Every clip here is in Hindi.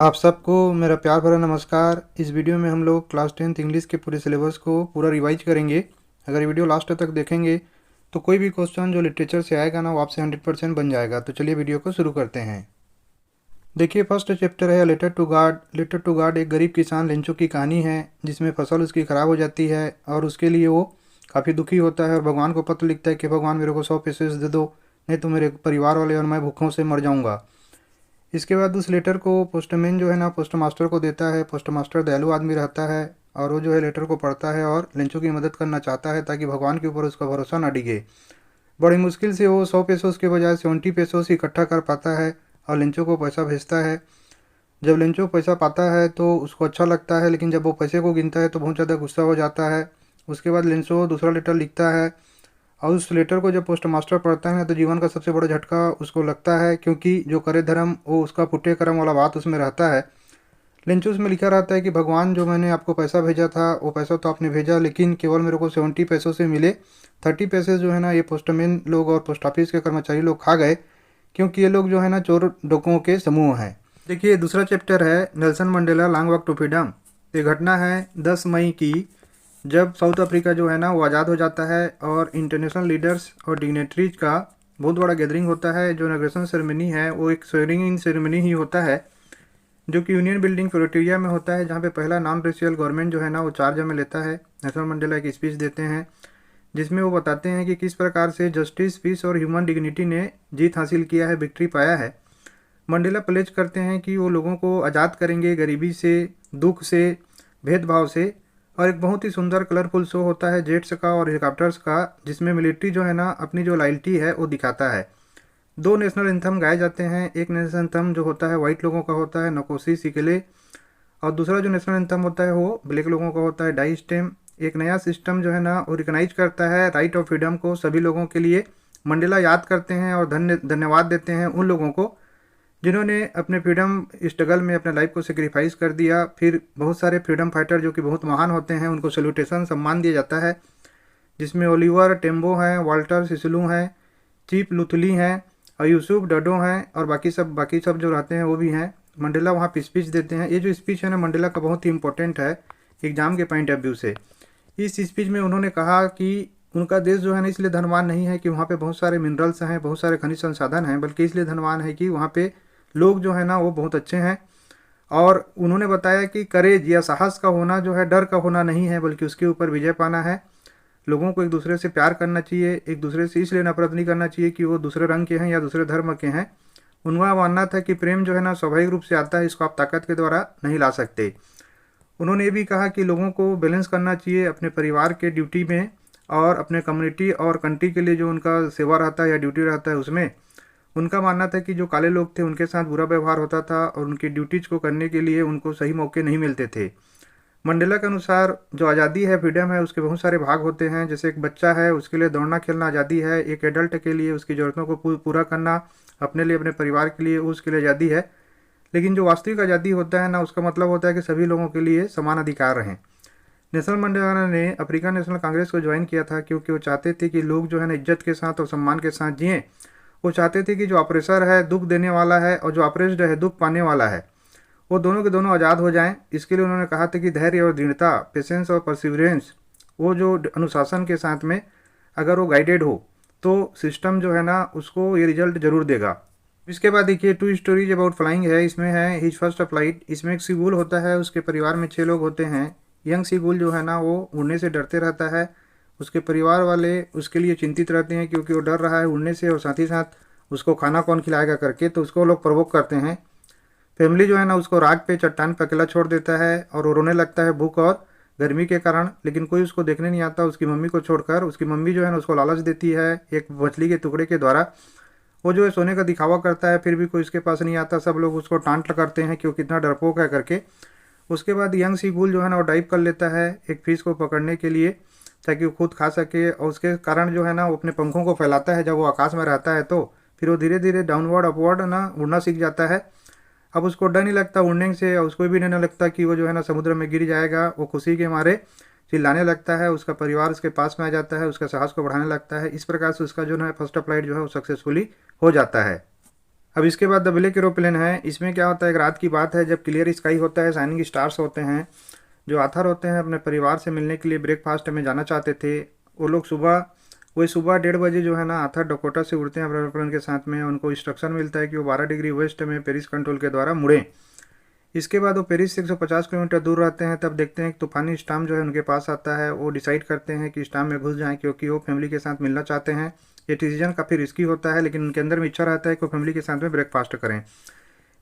आप सबको मेरा प्यार भरा नमस्कार। इस वीडियो में हम लोग क्लास 10th इंग्लिश के पूरे सिलेबस को पूरा रिवाइज करेंगे। अगर ये वीडियो लास्ट तक देखेंगे तो कोई भी क्वेश्चन जो लिटरेचर से आएगा ना वो आपसे 100% बन जाएगा। तो चलिए वीडियो को शुरू करते हैं। देखिए फर्स्ट चैप्टर है letter to God. Letter to God एक गरीब किसान लेंचो की कहानी है जिसमें फसल उसकी ख़राब हो जाती है और उसके लिए वो काफ़ी दुखी होता है और भगवान को पत्र लिखता है कि भगवान मेरे को 100 पैसे दे दो, नहीं तो मेरे परिवार वाले और मैं भूखों से मर जाऊँगा। इसके बाद उस लेटर को पोस्टमैन जो है ना पोस्ट मास्टर को देता है। पोस्ट मास्टर दयालु आदमी रहता है और वो जो है लेटर को पढ़ता है और लेंचो की मदद करना चाहता है ताकि भगवान के ऊपर उसका भरोसा ना डिगे। बड़ी मुश्किल से वो 100 पेसों के बजाय 70 पेसों इकट्ठा कर पाता है और लेंचो को पैसा भेजता है। जब लेंचो पैसा पाता है तो उसको अच्छा लगता है, लेकिन जब वो पैसे को गिनता है तो बहुत ज़्यादा गुस्सा हो जाता है। उसके बाद लेंचो दूसरा लेटर लिखता है और उस लेटर को जब पोस्ट मास्टर पढ़ता है ना तो जीवन का सबसे बड़ा झटका उसको लगता है, क्योंकि जो करे धर्म वो उसका पुट्टे कर्म वाला बात उसमें रहता है। लेंचो उसमें लिखा रहता है कि भगवान जो मैंने आपको पैसा भेजा था वो पैसा तो आपने भेजा, लेकिन केवल मेरे को 70 पैसों से मिले। 30 पैसे जो है ना ये पोस्टमैन लोग और पोस्ट ऑफिस के कर्मचारी लोग खा गए, क्योंकि ये लोग जो है ना चोर डोकों के समूह हैं। देखिए दूसरा चैप्टर है Nelson Mandela long walk to freedom. ये घटना है 10 मई की, जब साउथ अफ्रीका जो है ना वो आज़ाद हो जाता है और इंटरनेशनल लीडर्स और डिग्नेटरीज का बहुत बड़ा गैदरिंग होता है। जो इनॉग्रेशन सेरेमनी है वो एक स्वेरिंग इन सेरेमनी ही होता है जो कि यूनियन बिल्डिंग प्रिटोरिया में होता है, जहाँ पे पहला नॉन रेशियल गवर्नमेंट जो है ना वो चार्ज में लेता है। नेल्सन मंडेला एक स्पीच देते हैं जिसमें वो बताते हैं कि किस प्रकार से जस्टिस, पीस और ह्यूमन डिग्निटी ने जीत हासिल किया है, विक्ट्री पाया है। मंडेला प्लेज करते हैं कि वो लोगों को आज़ाद करेंगे गरीबी से, दुख से, भेदभाव से। और एक बहुत ही सुंदर कलरफुल शो होता है जेट्स का और हेलीकॉप्टर्स का, जिसमें मिलिट्री जो है ना अपनी जो लॉयल्टी है वो दिखाता है। 2 नेशनल एंथम गाए जाते हैं। एक नेशनल एंथम जो होता है वाइट लोगों का होता है नकोसी सिकेले, और दूसरा जो नेशनल एंथम होता है वो ब्लैक लोगों का होता है डाई स्टेम। एक नया सिस्टम जो है ना वो रिकनाइज करता है राइट ऑफ फ्रीडम को सभी लोगों के लिए। मंडेला याद करते हैं और धन्यवाद देते हैं उन लोगों को जिन्होंने अपने फ्रीडम स्ट्रगल में अपने लाइफ को सेक्रीफाइस कर दिया। फिर बहुत सारे फ्रीडम फाइटर जो कि बहुत महान होते हैं उनको सल्यूटेशन सम्मान दिया जाता है, जिसमें ओलिवर टेम्बो हैं, वाल्टर सिसलू हैं, चीप लुथली हैं और यूसुफ डडो हैं और बाकी सब जो रहते हैं वो भी हैं। मंडेला वहाँ पे स्पीच देते हैं। ये जो स्पीच है ना मंडेला का बहुत ही इंपॉर्टेंट है एग्जाम के पॉइंट ऑफ व्यू से। इस स्पीच में उन्होंने कहा कि उनका देश जो है ना इसलिए धनवान नहीं है कि वहाँ पे बहुत सारे मिनरल्स हैं, बहुत सारे खनिज संसाधन हैं, बल्कि इसलिए धनवान है कि वहाँ पे लोग जो है ना वो बहुत अच्छे हैं। और उन्होंने बताया कि करेज या साहस का होना जो है डर का होना नहीं है, बल्कि उसके ऊपर विजय पाना है। लोगों को एक दूसरे से प्यार करना चाहिए, एक दूसरे से इसलिए नफरत नहीं करना चाहिए कि वो दूसरे रंग के हैं या दूसरे धर्म के हैं। उनका मानना था कि प्रेम जो है ना स्वाभाविक रूप से आता है, इसको आप ताकत के द्वारा नहीं ला सकते। उन्होंने ये भी कहा कि लोगों को बैलेंस करना चाहिए अपने परिवार के ड्यूटी में और अपने कम्युनिटी और कंट्री के लिए जो उनका सेवा रहता है या ड्यूटी रहता है उसमें। उनका मानना था कि जो काले लोग थे उनके साथ बुरा व्यवहार होता था और उनकी ड्यूटीज को करने के लिए उनको सही मौके नहीं मिलते थे। मंडेला के अनुसार जो आज़ादी है, फ्रीडम है, उसके बहुत सारे भाग होते हैं। जैसे एक बच्चा है उसके लिए दौड़ना खेलना आज़ादी है, एक एडल्ट के लिए उसकी ज़रूरतों को पूरा करना, अपने लिए अपने परिवार के लिए उसके लिए आज़ादी है। लेकिन जो वास्तविक आज़ादी होता है ना उसका मतलब होता है कि सभी लोगों के लिए समान अधिकार रहें। नेल्सन मंडेला ने अफ्रीकन नेशनल कांग्रेस को ज्वाइन किया था क्योंकि वो चाहते थे कि लोग जो है ना इज्जत के साथ और सम्मान के साथ जिएं। वो चाहते थे कि जो ऑपरेसर है दुख देने वाला है और जो ऑपरेस्ड है दुख पाने वाला है वो दोनों के दोनों आज़ाद हो जाएं। इसके लिए उन्होंने कहा था कि धैर्य और दृढ़ता, पेशेंस और परसिवरेंस, वो जो अनुशासन के साथ में अगर वो गाइडेड हो तो सिस्टम जो है ना उसको ये रिजल्ट जरूर देगा। इसके बाद देखिए टू स्टोरीज अबाउट फ्लाइंग है। इसमें है हिज फर्स्ट फ्लाइट। इसमें एक सीगुल होता है, उसके परिवार में 6 लोग होते हैं। यंग सीगुल जो है ना वो उड़ने से डरते रहता है। उसके परिवार वाले उसके लिए चिंतित रहते हैं क्योंकि वो डर रहा है उड़ने से और साथ ही साथ उसको खाना कौन खिलाएगा करके, तो उसको लोग प्रवोक करते हैं। फैमिली जो है ना उसको राग पे चट्टान पे अकेला छोड़ देता है और वो रोने लगता है भूख और गर्मी के कारण, लेकिन कोई उसको देखने नहीं आता उसकी मम्मी को छोड़कर। उसकी मम्मी जो है ना उसको लालच देती है एक मछली के टुकड़े के द्वारा। वो जो है सोने का दिखावा करता है, फिर भी कोई उसके पास नहीं आता। सब लोग उसको टांट करते हैं कि वो कितना डरपोक है करके। उसके बाद यंग सीगुल जो है ना वो डाइव कर लेता है एक फिश को पकड़ने के लिए ताकि वो खुद खा सके, और उसके कारण जो है ना वो अपने पंखों को फैलाता है। जब वो आकाश में रहता है तो फिर वो धीरे धीरे डाउनवर्ड अपवर्ड ना उड़ना सीख जाता है। अब उसको डर नहीं लगता उड़ने से और उसको भी नहीं लगता कि वो जो है ना समुद्र में गिर जाएगा। वो खुशी के मारे चिल्लाने लगता है, उसका परिवार उसके पास में आ जाता है, उसका साहस को बढ़ाने लगता है। इस प्रकार से उसका जो है फर्स्ट फ्लाइट जो है वो सक्सेसफुली हो जाता है। अब इसके बाद द ब्लैक एरोप्लेन है। इसमें क्या होता है, एक रात की बात है जब क्लियर स्काई होता है, शाइनिंग स्टार्स होते हैं। जो आथर होते हैं अपने परिवार से मिलने के लिए ब्रेकफास्ट में जाना चाहते थे। वो लोग वही सुबह 1:30 जो है ना आथर डकोटा से उड़ते हैं अपने एरोप्लेन के साथ में। उनको इंस्ट्रक्शन मिलता है कि वो 12 डिग्री वेस्ट में पेरिस कंट्रोल के द्वारा मुड़ें। इसके बाद वो पेरिस से 150 किलोमीटर दूर रहते हैं। तब देखते हैं कि तूफानी स्टॉर्म जो है उनके पास आता है। वो डिसाइड करते हैं कि स्टॉर्म में घुस जाएं क्योंकि वो फैमिली के साथ मिलना चाहते हैं। ये डिसीजन काफ़ी रिस्की होता है, लेकिन उनके अंदर में इच्छा रहता है कि वो फैमिली के साथ में ब्रेकफास्ट करें।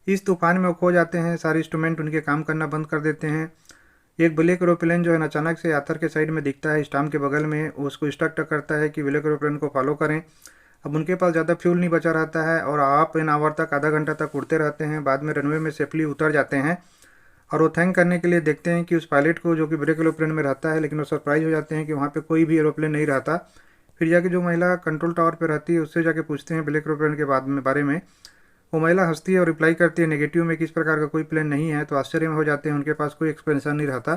इस तूफान में वो खो जाते हैं। सारे इंस्ट्रूमेंट उनके काम करना बंद कर देते हैं। एक ब्लैक एरोप्लेन जो है अचानक से आथर के साइड में दिखता है स्टॉर्म के बगल में। उसको इंस्ट्रक्ट करता है कि ब्लैक एरोप्लेन को फॉलो करें। अब उनके पास ज़्यादा फ्यूल नहीं बचा रहता है और हाफ एन आवर तक, आधा घंटा तक उड़ते रहते हैं। बाद में रनवे में सेफली उतर जाते हैं और वो थैंक करने के लिए देखते हैं कि उस पायलट को जो कि ब्लैक एरोप्लेन में रहता है, लेकिन वो सरप्राइज हो जाते हैं कि वहाँ पे कोई भी एरोप्लेन नहीं रहता। फिर जाके जो महिला कंट्रोल टावर पे रहती है उससे जाके पूछते हैं ब्लैक एरोप्लेन के बारे में। वो महिला हंसती है और रिप्लाई करती है नेगेटिव में कि इस प्रकार का कोई प्लेन नहीं है। तो आश्चर्य में हो जाते हैं, उनके पास कोई एक्सप्लेनेशन नहीं रहता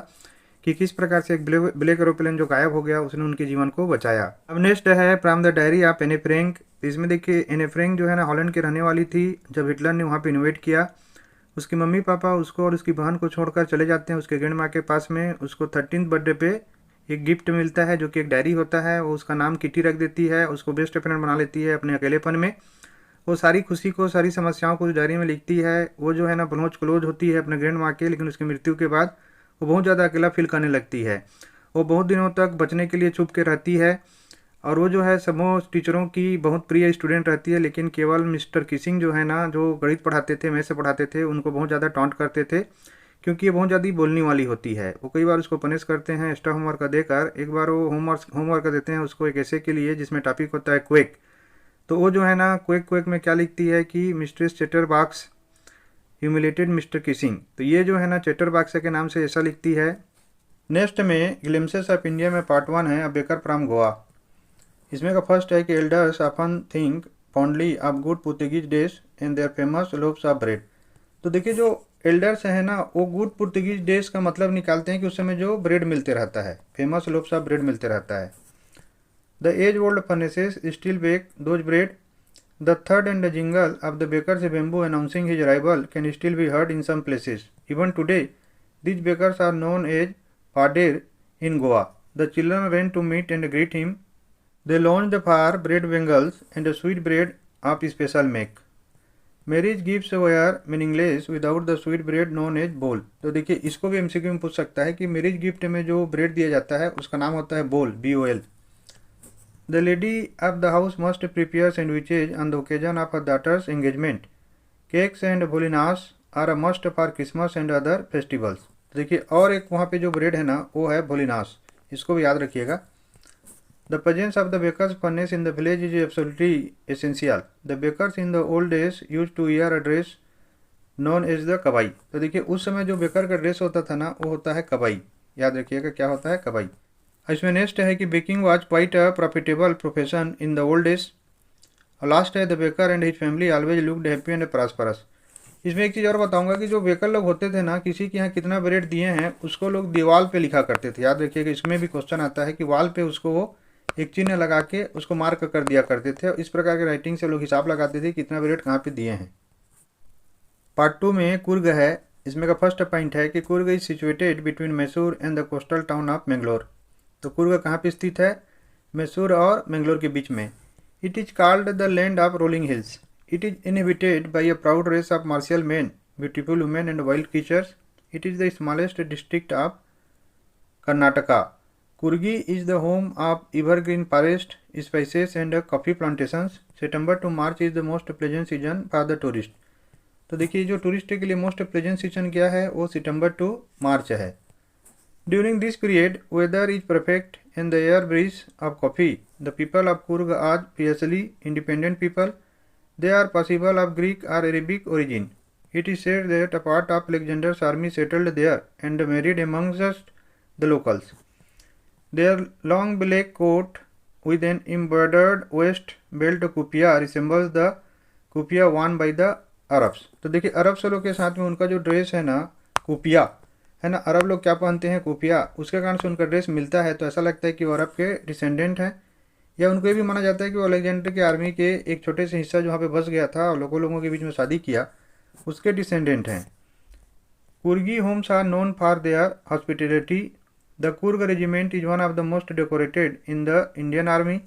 कि किस प्रकार से एक ब्लैक एरोप्लेन जो गायब हो गया उसने उनके जीवन को बचाया। अब नेक्स्ट है फ्रॉम द डायरी ऑफ एने फ्रैंक। इसमें देखिए एने फ्रैंक जो है ना हॉलैंड की रहने वाली थी। जब हिटलर ने वहाँ पे इन्वेट किया, उसके मम्मी पापा उसको और उसकी बहन को छोड़कर चले जाते हैं उसके ग्रैंड माँ के पास में। उसको 13th बर्थडे पे एक गिफ्ट मिलता है जो कि एक डायरी होता है। वो उसका नाम किटी रख देती है। उसको बेस्ट फ्रेंड बना लेती है अपने अकेलेपन में। वो सारी खुशी को, सारी समस्याओं को उस डायरी में लिखती है। वो जो है ना बहुत क्लोज होती है अपने ग्रैंड माँ के, लेकिन उसकी मृत्यु के बाद वो बहुत ज़्यादा अकेला फील करने लगती है। वो बहुत दिनों तक बचने के लिए छुप के रहती है और वो जो है समोस्ट टीचरों की बहुत प्रिय स्टूडेंट रहती है। लेकिन केवल मिस्टर किसिंग जो है ना, जो गणित पढ़ाते थे, मैथ से पढ़ाते थे, उनको बहुत ज़्यादा टॉन्ट करते थे क्योंकि ये बहुत ज़्यादा बोलने वाली होती है। वो कई बार उसको पनिश करते हैं एक्स्ट्रा होमवर्क देकर। एक बार वो होमवर्क देते हैं उसको एक ऐसे के लिए जिसमें टॉपिक होता है क्वेक। तो वो जो है ना क्वेक में क्या लिखती है कि mistress chatterbox humiliated mister Keesing. तो ये जो है ना चैटरबॉक्स के नाम से ऐसा लिखती है। नेक्स्ट में ग्लिम्सेस ऑफ इंडिया में पार्ट 1 है, अ बेकर फ्रॉम गोवा। इसमें का फर्स्ट है कि elders often think fondly of good Portuguese dish and their famous loaves of bread. तो देखिए जो एल्डर्स है ना वो गुड पुर्तगीज डिश का मतलब निकालते हैं कि उस समय जो ब्रेड मिलते रहता है, फेमस लोव्स ऑफ ब्रेड मिलते रहता है। The age old furnaces still bake those bread. The third and the jingle of the bakers bamboo announcing his arrival can still be heard in some places even today. These bakers are known as poder in Goa. The children went to meet and greet him. They launched for bread bangles and a sweet bread of special make. Marriage gifts were meaningless without the sweet bread known as bowl. तो देखिए इसको भी एमसीक्यू में पूछ सकता है कि मैरिज गिफ्ट में जो ब्रेड दिया जाता है उसका नाम होता है बोल, BOL. The lady of the house must prepare sandwiches on the occasion of her daughter's engagement. Cakes and bolinas are a must for Christmas and other festivals. देखिए और एक वहाँ पे जो ब्रेड है ना वो है भोलिनास, इसको भी याद रखिएगा। The presence of the baker's furnace in the village is absolutely essential. The bakers in the old days used to wear a dress known as the कबाई। तो देखिए उस समय जो बेकर का ड्रेस होता था ना वो होता है कबाई। याद रखिएगा क्या होता है कबाई। इसमें नेक्स्ट है कि baking was quite a profitable profession in the old days. और लास्ट है the baker and his family always looked happy and prosperous. इसमें एक चीज़ और बताऊंगा कि जो बेकर लोग होते थे ना, किसी के यहाँ कितना ब्रेड दिए हैं उसको लोग दीवार पे लिखा करते थे। याद रखिएगा इसमें भी क्वेश्चन आता है कि वाल पे उसको वो एक चिन्ह लगा के उसको मार्क कर दिया करते थे। इस प्रकार के राइटिंग से लोग हिसाब लगाते थे कितना ब्रेड कहाँ पे दिए हैं। पार्ट 2 में कुर्ग है। इसमें का फर्स्ट पॉइंट है कि Coorg is situated between Mysore and the coastal town of Mangalore. तो कुर्ग कहाँ पे स्थित है? मैसूर और मैंगलोर के बीच में। It is called the land of rolling hills. It is inhabited by a proud race of martial man, beautiful women and wild creatures. It is the smallest district of Karnataka. Kurgi is the home of evergreen forest, spices and coffee plantations. September to March is the most pleasant season for the tourist. तो देखिए जो टूरिस्ट के लिए मोस्ट प्लेजेंट सीजन क्या है वो सितंबर टू मार्च है। During this period weather is perfect and the air breeze of coffee. The people of Coorg are fiercely independent people. They are possible of Greek or Arabic origin. It is said that a part of Alexander's army settled there and married amongst the locals. Their long black coat with an embroidered waist belt kupiya resembles the kupiya worn by the Arabs. तो देखिए अरब लोग के साथ में उनका जो ड्रेस है ना कुपिया है ना, अरब लोग क्या पहनते हैं कुपिया, उसके कारण से उनका ड्रेस मिलता है तो ऐसा लगता है कि वो अरब के डिसेंडेंट हैं। या उनको ये भी माना जाता है कि वो अलेक्जेंडर के आर्मी के एक छोटे से हिस्सा जो वहाँ पे बस गया था और लोगों के बीच में शादी किया, उसके डिसेंडेंट हैं। Coorgi homes are known for their hospitality. The Coorg regiment is one of the most decorated in the Indian army.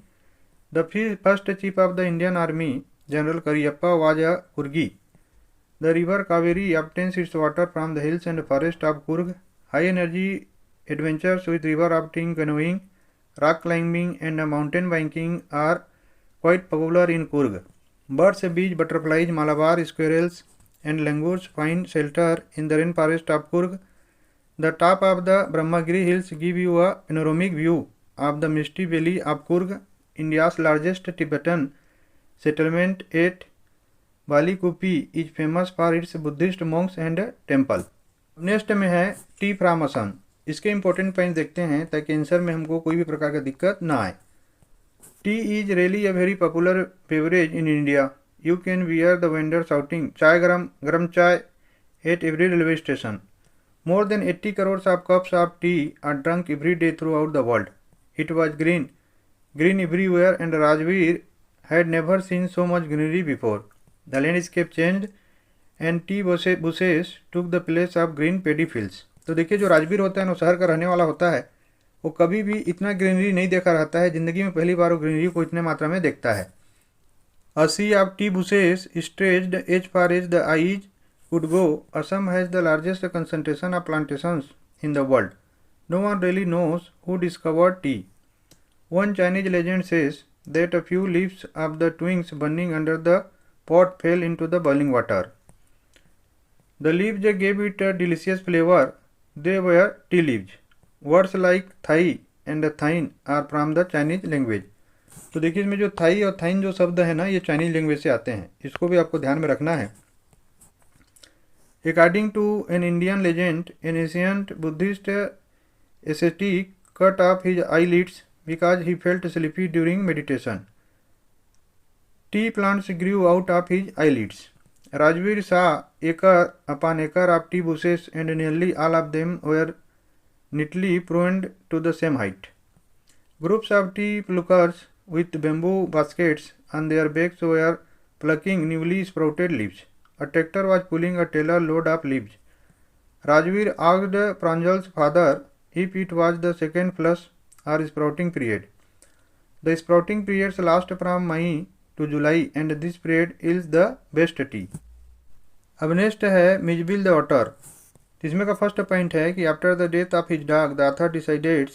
The first chief of the Indian army, General Kariappa, was a Kurgi. The river Kaveri obtains its water from the hills and forests of Kurg. High energy adventures with river rafting, canoeing, rock climbing, and mountain biking are quite popular in Kurg. Birds, bees, butterflies, Malabar squirrels, and langurs find shelter in the rainforest of Kurg. The top of the Brahmagiri hills give you a panoramic view of the misty valley of Kurg, India's largest Tibetan settlement at Balikupi is famous for its Buddhist monks and temple. Next में है टी फ्रॉम असम। इसके इंपॉर्टेंट पॉइंट देखते हैं ताकि आंसर में हमको कोई भी प्रकार का दिक्कत ना आए। T is really a very popular beverage in India. You can wear the vendor shouting चाय गरम गरम चाय at every railway station. More than 80 crores of cups of tea are drunk every day throughout the world. It was green everywhere, and Rajveer had never seen so much greenery before. The landscape changed and tea bushes took the place of green paddy fields. तो देखिए जो राजवीर होता है ना, शहर का रहने वाला होता है, वो कभी भी इतना ग्रीनरी नहीं देखा रहता है। ज़िंदगी में पहली बार वो ग्रीनरी को इतने मात्रा में देखता है। A sea of tea bushes stretched as far as the eyes could go. Assam has the largest concentration of plantations in the world. No one really knows who discovered tea. One Chinese legend says that a few leaves of the twigs burning under the pot fell into the boiling water. The leaves gave it a delicious flavor. They were tea leaves. Words like thai and thine are from the Chinese language. तो देखिए इसमें जो थाई और थाइन जो शब्द है ना, ये चाइनीज लैंग्वेज से आते हैं। इसको भी आपको ध्यान में रखना है। According to an Indian legend, an ancient Buddhist ascetic cut off his eyelids because he felt sleepy during meditation. Tea plants grew out of his eyelids. Rajveer saw acre upon acre of tea bushes, and nearly all of them were neatly pruned to the same height. Groups of tea pluckers with bamboo baskets on their backs were plucking newly sprouted leaves. A tractor was pulling a trailer load of leaves. Rajveer asked Pranjal's father if it was the second flush or sprouting period. The sprouting periods last from May to July, and this period is the best tea. अब नेक्स्ट है मिजबिल द ऑटर। इसमें का फर्स्ट पॉइंट है कि after the death of his dog the author decided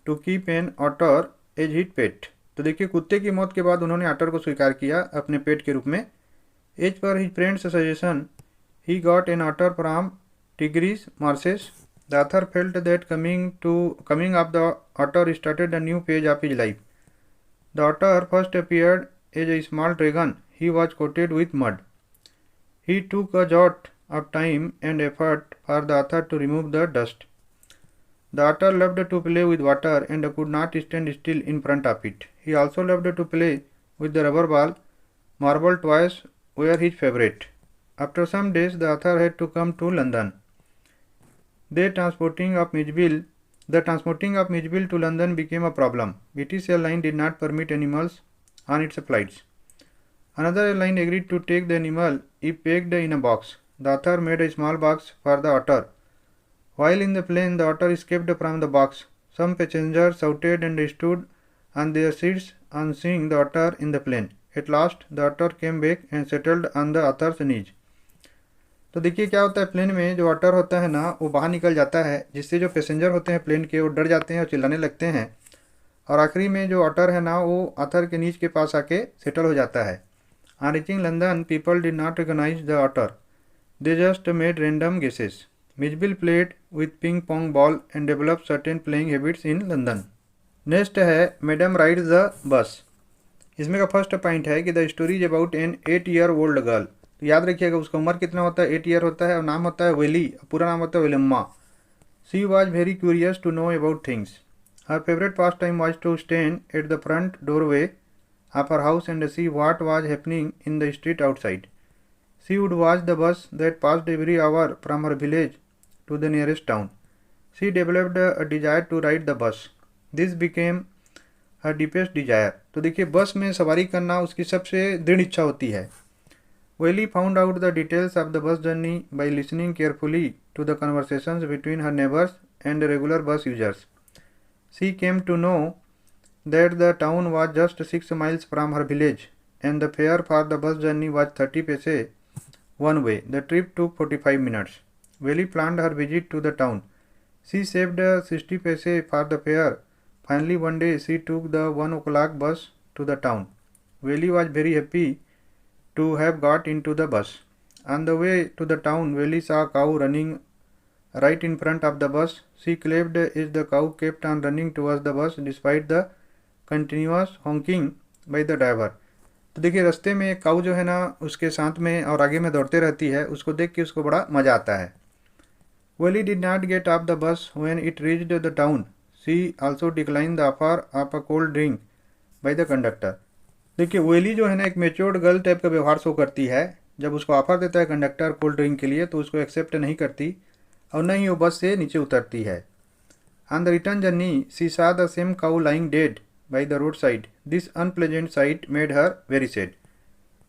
to keep an otter as his pet. तो देखिए कुत्ते की मौत के बाद उन्होंने ऑटर को स्वीकार किया अपने पेट के रूप में। As per his friends suggestion he got an otter from Tigris marshes. The author felt that coming of the otter started a new page of his life. The otter first appeared as a small dragon. He was coated with mud. He took a jot of time and effort for the author to remove the dust. The author loved to play with water and could not stand still in front of it. He also loved to play with the rubber ball. Marble toys were his favorite. After some days, the author had to come to London. The transporting of Mijbil to London became a problem. British Airlines did not permit animals on its flights. Another airline agreed to take the animal if packed in a box. The author made a small box for the otter. While in the plane, the otter escaped from the box. Some passengers shouted and stood on their seats on seeing the otter in the plane. At last, the otter came back and settled on the author's knees. तो देखिए क्या होता है, प्लेन में जो ऑटर होता है ना, वो बाहर निकल जाता है, जिससे जो पैसेंजर होते हैं प्लेन के वो डर जाते हैं और चिल्लाने लगते हैं। और आखिरी में जो ऑटर है ना, वो ऑथर के नीच के पास आके सेटल हो जाता है। On reaching London, people did not recognize the otter. They just made random guesses. Mijbil played with ping pong ball and developed certain playing habits in London. Next है Madam Rides the Bus. इसमें का फर्स्ट पॉइंट है कि the story is about an 8-year-old girl. तो याद रखिएगा उसका उम्र कितना होता है, 8 ईयर होता है, और नाम होता है वेली, पूरा नाम होता है Velamma. She was very curious to know about things. Her favourite pastime was to stand at the front doorway of her house and see what was happening in the street outside. She would watch the bus that passed every hour from her village to the nearest town. She developed a desire to ride the bus. This became her deepest desire. तो देखिए बस में सवारी करना उसकी सबसे दृढ़ इच्छा होती है। Valli found out the details of the bus journey by listening carefully to the conversations between her neighbours and regular bus users. She came to know that the town was just 6 miles from her village and the fare for the bus journey was 30 paise one way. The trip took 45 minutes. Veli planned her visit to the town. She saved 60 paise for the fare. Finally, one day she took the 1 o'clock bus to the town. Veli was very happy to have got into the bus. On the way to the town, Veli saw a cow running right in front of the bus. She clapped as the cow kept on running towards the bus despite the continuous honking by the driver. तो देखिए रास्ते में एक काऊ जो है ना उसके साथ में और आगे में दौड़ते रहती है, उसको देख के उसको बड़ा मज़ा आता है। Valli did not get off the bus when it reached the town. She also decline the offer of a cold drink by the conductor. देखिए वेली जो है ना एक मेच्योर्ड गर्ल टाइप का व्यवहार शो करती है। जब उसको ऑफर देता है कंडक्टर कोल्ड ड्रिंक के लिए तो उसको एक्सेप्ट नहीं करती और न ही वो बस से नीचे उतरती है। On the return journey she saw the same cow lying dead by the roadside. This unpleasant sight made her very sad.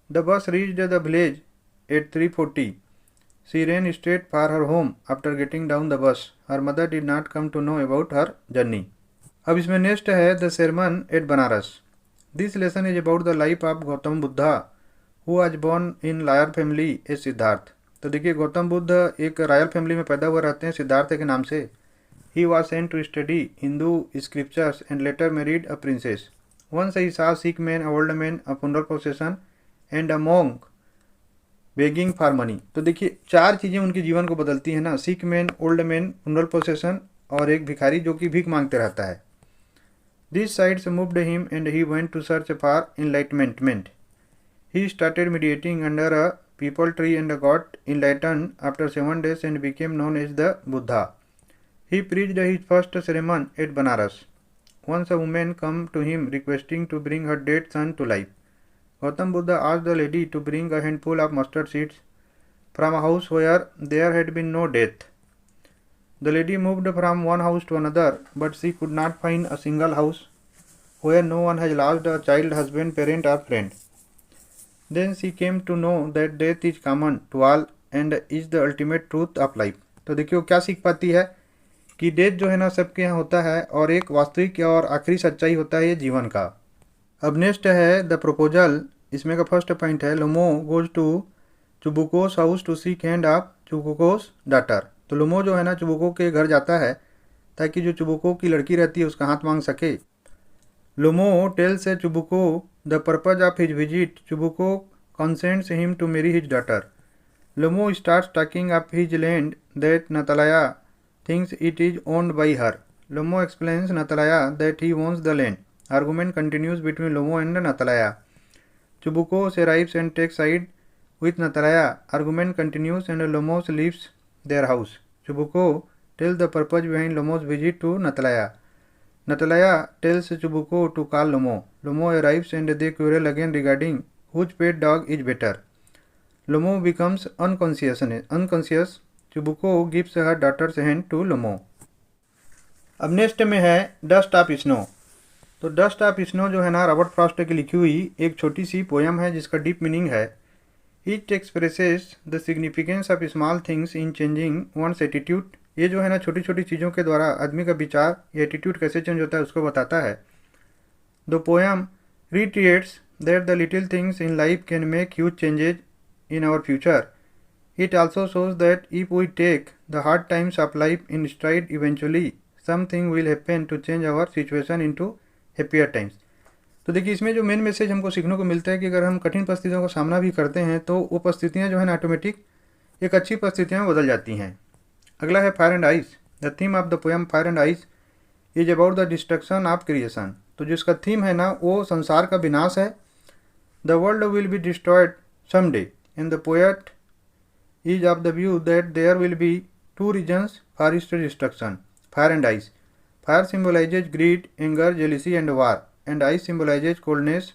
The bus reached the village at 3:40. She ran straight for her home after getting down the bus. Her mother did not come to know about her journey. अब इसमें नेक्स्ट है the sermon at Banaras. This lesson is about the life of Gautam Buddha who was born in lawyer family as Siddharth. तो देखिए गौतम बुद्ध एक रॉयल फैमिली में पैदा हुए रहते हैं सिद्धार्थ के नाम से। He was sent to study Hindu scriptures and later married a princess. Once he saw a sick man, a old man, a funeral procession and a monk begging for money. तो देखिए 4 चीज़ें उनके जीवन को बदलती हैं ना, सिक man, old man, funeral procession और एक भिखारी जो कि भीख मांगते रहता है। These sights moved him and he went to search for enlightenment. He started meditating under a peepal tree and got enlightened after 7 days and became known as the Buddha. He preached his first sermon at Banaras. Once a woman came to him requesting to bring her dead son to life. Gautam Buddha asked the lady to bring a handful of mustard seeds from a house where there had been no death. The lady moved from one house to another, but she could not find a single house where no one has lost a child, husband, parent or friend. Then she came to know that death is common to all and is the ultimate truth of life. तो देखिए वो क्या सीख पाती है कि डेथ जो है ना सबके यहाँ होता है और एक वास्तविक और आखिरी सच्चाई होता है ये जीवन का। अब नेक्स्ट है द प्रपोजल। इसमें का फर्स्ट पॉइंट है Lomov goes to Chubukov's house to seek hand of Chubukov's daughter. तो लोमो जो है ना चुबुको के घर जाता है ताकि जो चुबुको की लड़की रहती है उसका हाथ मांग सके। Lomov tells Chubukov the purpose of his visit. Chubukov consents him to marry his daughter. Lomov starts talking of his land that Natalya thinks it is owned by her. Lomo explains Natalaya that he owns the land. Argument continues between Lomo and Natalaya. Chubuko arrives and takes side with Natalaya. Argument continues and Lomo leaves their house. Chubuko tells the purpose behind Lomo's visit to Natalaya. Natalaya tells Chubuko to call Lomo. Lomo arrives and they quarrel again regarding whose pet dog is better. Lomo becomes unconscious. Chubukov gives her daughter's hand to Lomov. अब नेक्स्ट में है डस्ट ऑफ स्नो। तो डस्ट ऑफ स्नो जो है ना रॉबर्ट फ्रॉस्ट की लिखी हुई एक छोटी सी पोयम है जिसका डीप मीनिंग है it expresses the significance of small things in changing one's attitude. ये जो है ना छोटी छोटी चीज़ों के द्वारा आदमी का विचार या एटीट्यूड कैसे चेंज होता है उसको बताता है। The poem reiterates that the little things in life can make huge changes in our future. It also shows that if we take the hard times of life in stride, eventually something will happen to change our situation into happier times. तो देखिए इसमें जो मेन मैसेज हमको सीखने को मिलता है कि अगर हम कठिन परिस्थितियों का सामना भी करते हैं तो वो परिस्थितियाँ जो है ना ऑटोमेटिक एक अच्छी परिस्थितियों में बदल जाती हैं। अगला है fire and ice. The theme of the poem fire and ice is about the destruction of creation. तो जिसका थीम है ना वो संसार का विनाश है। The world will be destroyed someday and the poet is of the view that there will be 2 reasons for its destruction, fire and ice. Fire symbolizes greed, anger, jealousy and war, and ice symbolizes coldness,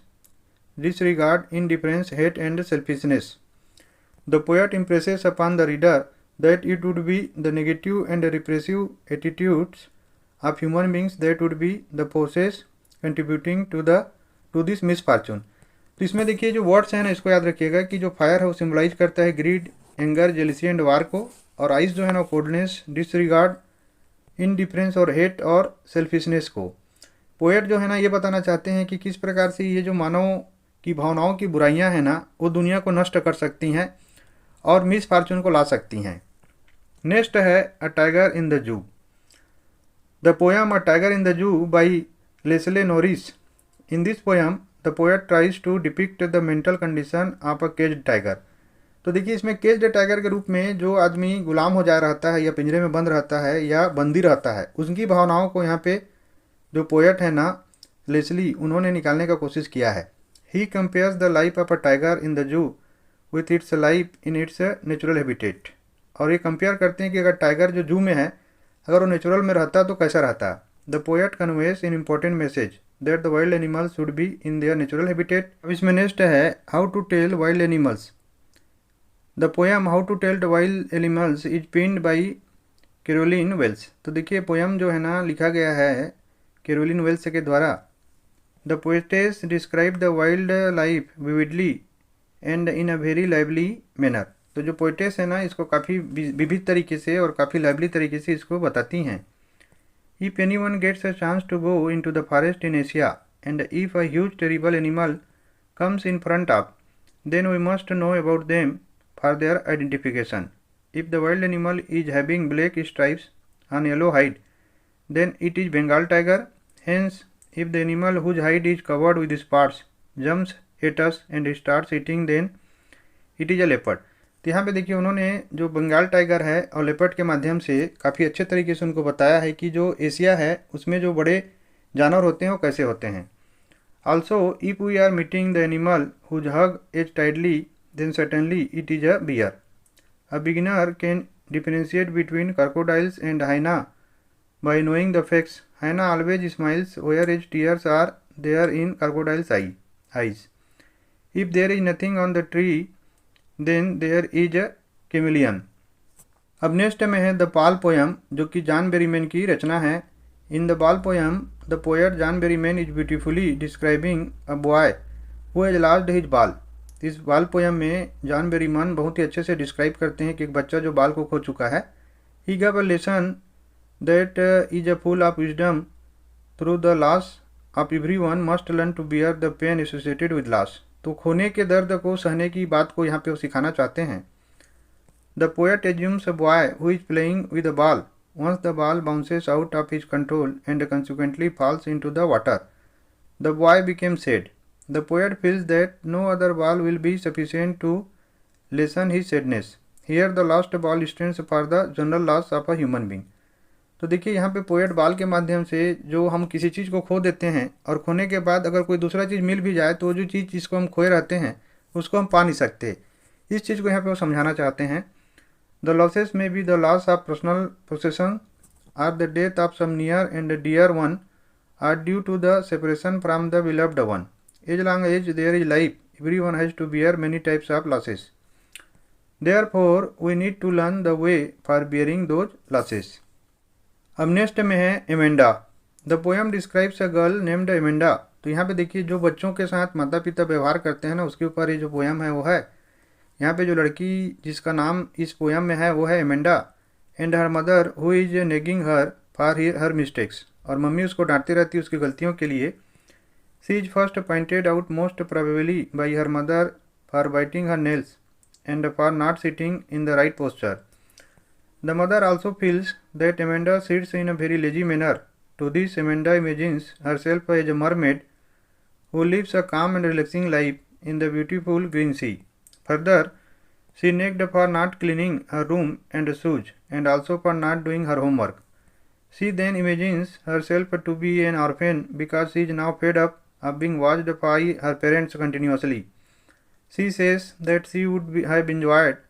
disregard, indifference, hate and selfishness. The poet impresses upon the reader that it would be the negative and repressive attitudes of human beings that would be the forces contributing to this misfortune. तो इसमें देखिए जो वर्ड्स हैं ना, इसको याद रखिएगा कि जो फायर है वो सिम्बलाइज करता है greed, anger, jealousy and war को, और आइस जो है ना कोल्डनेस, डिसरिगार्ड, इनडिफरेंस और हेट और सेल्फिशनेस को। पोएट जो है ना ये बताना चाहते हैं कि किस प्रकार से ये जो मानव की भावनाओं की बुराइयां हैं ना वो दुनिया को नष्ट कर सकती हैं और मिस फॉर्चून को ला सकती हैं। नेक्स्ट है a tiger in the zoo. The poem a tiger in the zoo by Leslie Norris. In this poem the poet tries to depict the mental condition of a caged tiger. तो देखिए इसमें केज्ड टाइगर के रूप में जो आदमी गुलाम हो जा रहता है या पिंजरे में बंद रहता है या बंदी रहता है, उनकी भावनाओं को यहाँ पे जो पोएट है ना लेस्ली, उन्होंने निकालने का कोशिश किया है। He compares the life of a tiger in the जू with its life in its natural habitat. और ये कंपेयर करते हैं कि अगर टाइगर जो जू में है अगर वो नेचुरल में रहता तो कैसा रहता। The poet conveys an important message that the wild animals should be in their natural habitat. अब इसमें नेक्स्ट है how to tell wild animals. The poem how to tell the wild animals is penned by Carolyn Wells. तो देखिए पोएम जो है ना लिखा गया है कैरोलिन वेल्स के द्वारा। The poetess describe the wild life vividly and in a very lively manner. तो जो पोएटेस है ना इसको काफ़ी विविध तरीके से और काफ़ी लाइवली तरीके से इसको बताती हैं। If anyone gets a chance to go into the forest in Asia and if a huge terrible animal comes in front of, then we must know about them for their identification. If the wild animal is having black stripes on yellow hide, then it is Bengal tiger. Hence, if the animal whose hide is covered with spots jumps at us and starts eating, then it is a leopard. तो यहाँ पे देखिए उन्होंने जो बंगाल टाइगर है और लेपर्ड के माध्यम से काफ़ी अच्छे तरीके से उनको बताया है कि जो एशिया है उसमें जो बड़े जानवर होते हैं वो कैसे होते हैं। Also if we are meeting the animal whose hug is tightly, then certainly it is a bear. A beginner can differentiate between crocodiles and hyena by knowing the facts. Hyena always smiles whereas tears are there in crocodile's eyes. If there is nothing on the tree, then there is a chameleon. अब नेक्स्ट में है द पाल पोयम, जो कि जॉन बेरीमैन की रचना है। In the Pal poem the poet John Berryman is beautifully describing a boy who has lost his बाल। इस बाल पोयम में जॉन बेरीमैन बहुत ही अच्छे से डिस्क्राइब करते हैं कि एक बच्चा जो बाल को खो चुका है। He gave a lesson that is a full of wisdom. Through the loss of everyone must learn to bear the pain associated with loss. तो खोने के दर्द को सहने की बात को यहाँ पे वो सिखाना चाहते हैं। The poet assumes a boy who is playing with a ball. Once the ball bounces out of his control and consequently falls into the water, the boy becomes sad. The poet feels that no other ball will be sufficient to lessen his sadness. Here the lost ball stands for the general loss of a human being. तो देखिए यहाँ पे पोएट बाल के माध्यम से जो हम किसी चीज़ को खो देते हैं और खोने के बाद अगर कोई दूसरा चीज़ मिल भी जाए तो जो चीज़ जिसको हम खोए रहते हैं उसको हम पा नहीं सकते। इस चीज़ को यहाँ पे वो समझाना चाहते हैं। The losses may be the loss of personal possession or the death of some near and dear one or due to the separation from the beloved one. As long as there is life everyone has to bear many types of losses. Therefore we need to learn the way for bearing those losses. अब नेक्स्ट में है Amanda. The poem describes a girl named Amanda. तो यहाँ पे देखिए जो बच्चों के साथ माता पिता व्यवहार करते हैं ना उसके ऊपर ये जो पोएम है वो है। यहाँ पे जो लड़की जिसका नाम इस पोएम में है वो है Amanda and her mother who is nagging her for her mistakes. और मम्मी उसको डांटती रहती है उसकी गलतियों के लिए। She is first pointed out most probably by her mother for biting her nails and for not sitting in the right posture. The mother also feels that Amanda sits in a very lazy manner. To this, Amanda imagines herself as a mermaid who lives a calm and relaxing life in the beautiful green sea. Further, she nagged for not cleaning her room and shoes, and also for not doing her homework. She then imagines herself to be an orphan because she is now fed up of being watched by her parents continuously. She says that she would have enjoyed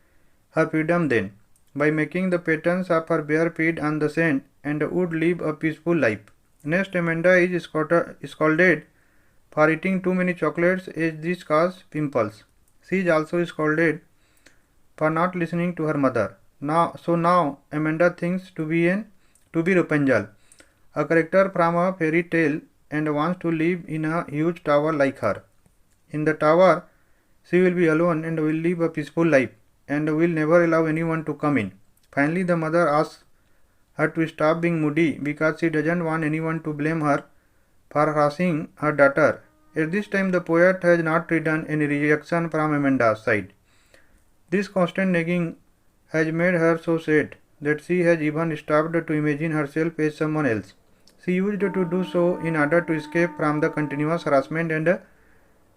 her freedom then, by making the patterns of her bare feet on the sand, and would live a peaceful life. Next, Amanda is scolded for eating too many chocolates as this causes pimples. She is also scolded for not listening to her mother. Now Amanda thinks to be Rapunzel, a character from a fairy tale and wants to live in a huge tower like her. In the tower, she will be alone and will live a peaceful life and will never allow anyone to come in. Finally, the mother asks her to stop being moody because she doesn't want anyone to blame her for harassing her daughter. At this time, the poet has not written any reaction from Amanda's side. This constant nagging has made her so sad that she has even stopped to imagine herself as someone else. She used to do so in order to escape from the continuous harassment and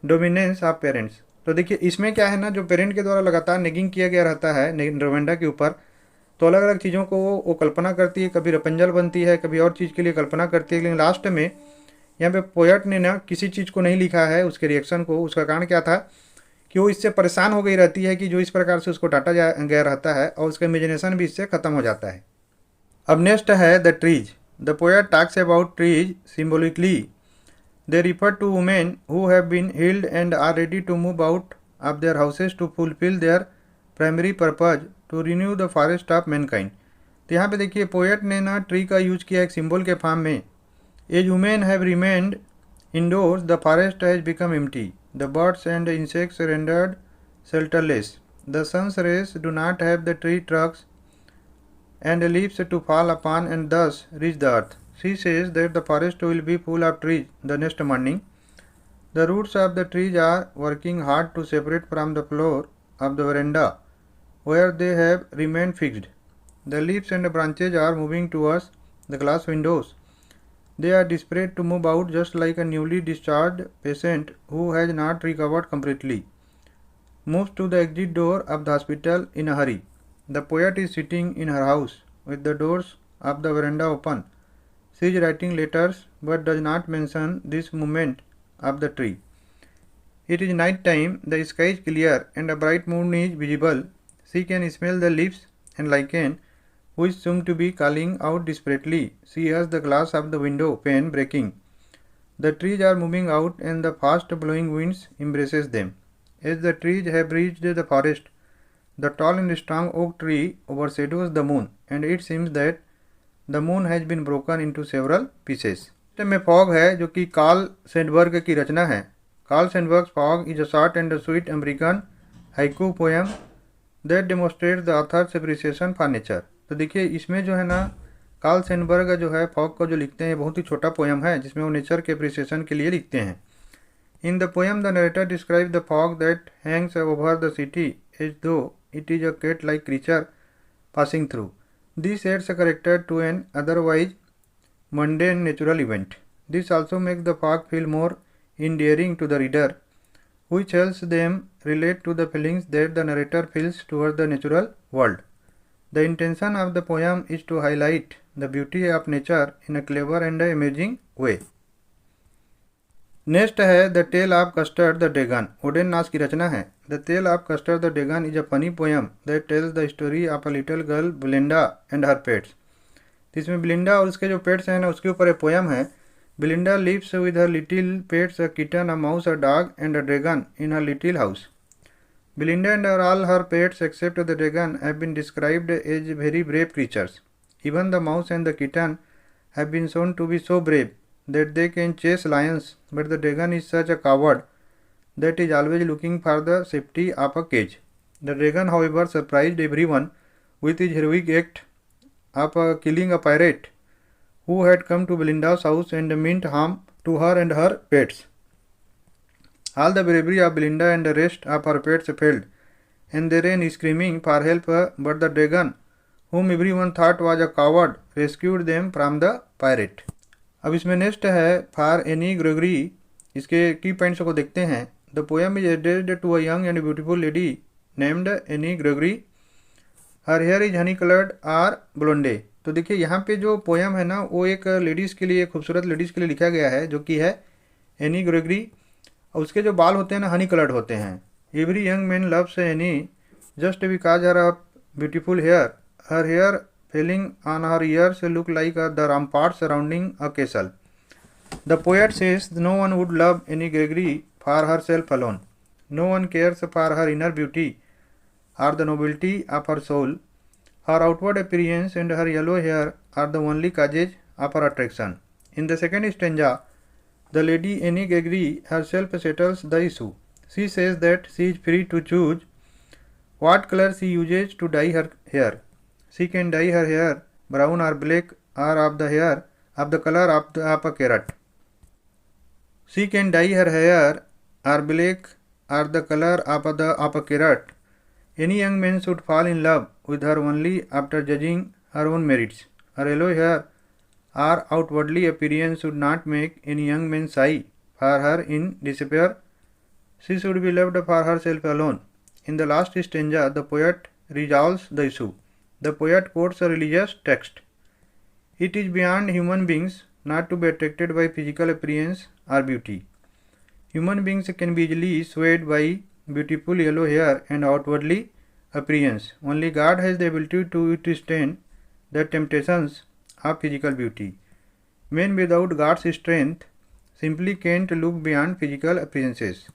dominance of parents. तो देखिए इसमें क्या है ना, जो पेरेंट के द्वारा लगातार नेगिंग किया गया रहता है रोमेंडा के ऊपर, तो अलग अलग चीज़ों को वो कल्पना करती है, कभी रपंजल बनती है, कभी और चीज़ के लिए कल्पना करती है, लेकिन लास्ट में यहाँ पे पोएट ने ना किसी चीज़ को नहीं लिखा है उसके रिएक्शन को। उसका कारण क्या था कि वो इससे परेशान हो गई रहती है कि जो इस प्रकार से उसको डांटा गया रहता है, और उसका इमेजिनेशन भी इससे ख़त्म हो जाता है। अब नेक्स्ट है the trees. The poet talks about trees symbolically. They refer to women who have been healed and are ready to move out of their houses to fulfil their primary purpose to renew the forest of mankind. तो यहाँ पे देखिए पोएट ने ना ट्री का यूज किया एक सिंबल के फॉर्म में। As women have remained indoors, the forest has become empty. The birds and insects rendered shelterless. The sun's rays do not have the tree trunks and leaves to fall upon and thus reach the earth. She says that the forest will be full of trees the next morning. The roots of the trees are working hard to separate from the floor of the veranda where they have remained fixed. The leaves and branches are moving towards the glass windows. They are desperate to move out just like a newly discharged patient who has not recovered completely moves to the exit door of the hospital in a hurry. The poet is sitting in her house with the doors of the veranda open. She is writing letters but does not mention this movement of the tree. It is night time, the sky is clear and a bright moon is visible. She can smell the leaves and lichen which seemed to be calling out desperately. She hears the glass of the window pane breaking. The trees are moving out and the fast blowing winds embraces them. As the trees have reached the forest, the tall and strong oak tree overshadows the moon and it seems that the moon has been broken into several pieces. में फॉग है जो कि कार्ल सैंडबर्ग की रचना है। Carl Sandburg's Fog is a short and sweet American haiku poem that demonstrates the author's appreciation for nature. तो देखिए इसमें जो है ना कार्ल सैंडबर्ग जो है फॉग को जो लिखते हैं बहुत ही छोटा पोएम है जिसमें वो नेचर के एप्रिसिएशन के लिए लिखते हैं। In the poem the narrator describe the fog that hangs over the city as though it is a cat like creature passing through. This adds a character to an otherwise mundane natural event. This also makes the fog feel more endearing to the reader, which helps them relate to the feelings that the narrator feels towards the natural world. The intention of the poem is to highlight the beauty of nature in a clever and amazing way. Next है the tale of Custard the dragon. Ogden Nash की रचना है। The tale of Custard the dragon is a funny poem that tells the story of a little girl Belinda and her pets. इसमें बिलिंडा और उसके जो पेट्स हैं ना उसके ऊपर एक पोएम है। Belinda lives with her little pets a kitten a mouse a dog and a dragon in her little house. Belinda and all her pets except the dragon have been described as very brave creatures. Even the mouse and the kitten have been shown to be so brave that they can chase lions, but the dragon is such a coward that is always looking for the safety of a cage. The dragon, however, surprised everyone with his heroic act of killing a pirate who had come to Belinda's house and meant harm to her and her pets. All the bravery of Belinda and the rest of her pets failed, and they ran screaming for help, but the dragon, whom everyone thought was a coward, rescued them from the pirate. अब इसमें नेक्स्ट है फॉर एनी ग्रेगरी। इसके की पॉइंट्स को देखते हैं। The poem is addressed to a young and beautiful lady named Anne Gregory. Her hair is honey coloured or blonde. तो देखिए यहाँ पे जो पोएम है ना वो एक लेडीज़ के लिए, खूबसूरत लेडीज़ के लिए लिखा गया है जो कि है एनी ग्रेगरी। और उसके जो बाल होते हैं ना हनी कलर्ड होते हैं। Every young man loves Annie just because her beautiful hair. Her hair falling on her ears look like the ramparts surrounding a castle. The poet says no one would love any Gregory for herself alone. No one cares for her inner beauty or the nobility of her soul. Her outward appearance and her yellow hair are the only causes of her attraction. In the second stanza, The lady Enig agree herself settles the issue. She says that she is free to choose what color she uses to dye her hair. She can dye her hair brown or black or of the hair of the color of a carrot. She can dye her hair or black or the color of a carrot. Any young man should fall in love with her only after judging her own merits. Her yellow hair or outwardly appearance should not make any young man sigh for her in despair. She should be loved for herself alone. In the last stanza, the poet resolves the issue. The poet quotes a religious text. It is beyond human beings not to be attracted by physical appearance or beauty. Human beings can be easily swayed by beautiful yellow hair and outwardly appearance. Only God has the ability to withstand the temptations of physical beauty. Men without God's strength simply can't look beyond physical appearances.